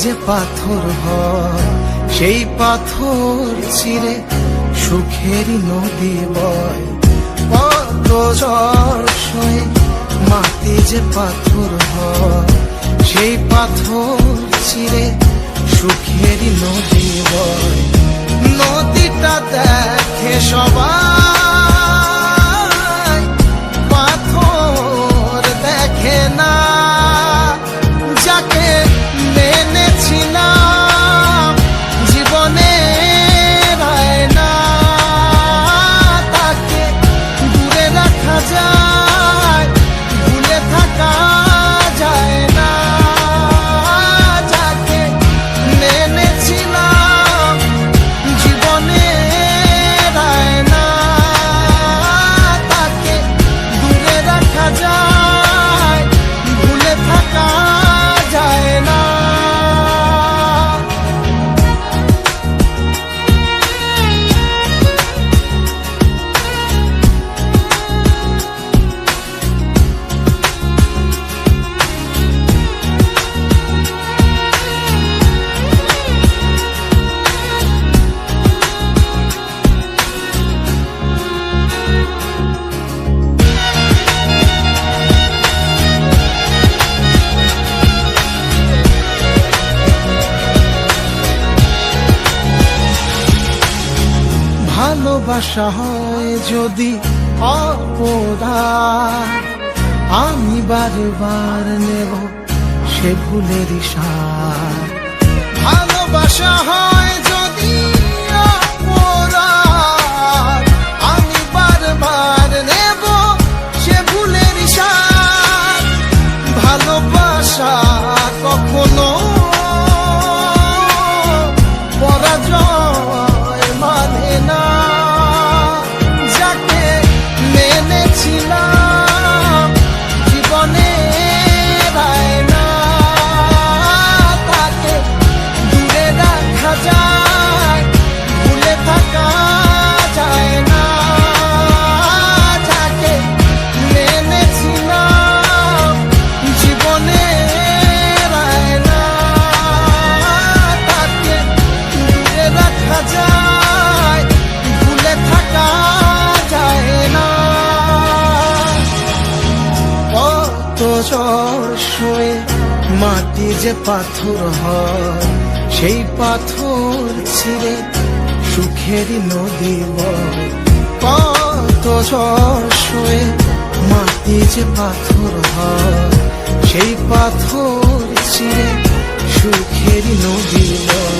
যে পাথর হয়, সেই পাথর চিরে সুখেরই নদী বয়। কত ঝড় সয়ে মাটি যে পাথর হয়, সেই পাথর চিরে সুখেরই নদী বয়। নদীটা দেখে সবাই, পাথর দেখে না। যাকে মেনেছিলাম জীবনে না, তাকে দূরে রাখা যায়, ভুলে থাকা যায় না। যাকে মেনেছিলাম জীবনে না, তাকে দূরে রাখা যায়, ভুলে থাকা যায় না। ভালোবাসা হয় যদি অপরাধ, আমি বারবার নেব সে ভুলেরই সার। ভালোবাসা হয় যদি অপরাধ, আমি বারবার নেব সে ভুলেরই সার। ভালোবাসা কখনো পরাজয় মানে না। যাকে মেনেছিলাম জীবনে না, তাকে দূরে রাখা যায়, ভুলে থাকা যায় না। যাকে মেনেছিলাম জীবনে না, তাকে দূরে রাখা যায়, ভুলে থাকা যায় না। কত ঝড় সয়ে মাটি যে পাথর হয়, সেই পাথর ছিঁড়ে সুখেরই নদী বয়। কত ঝড় সয়ে মাটি যে পাথর হয়, সেই পাথর ছিঁড়ে সুখেরই নদী বয়।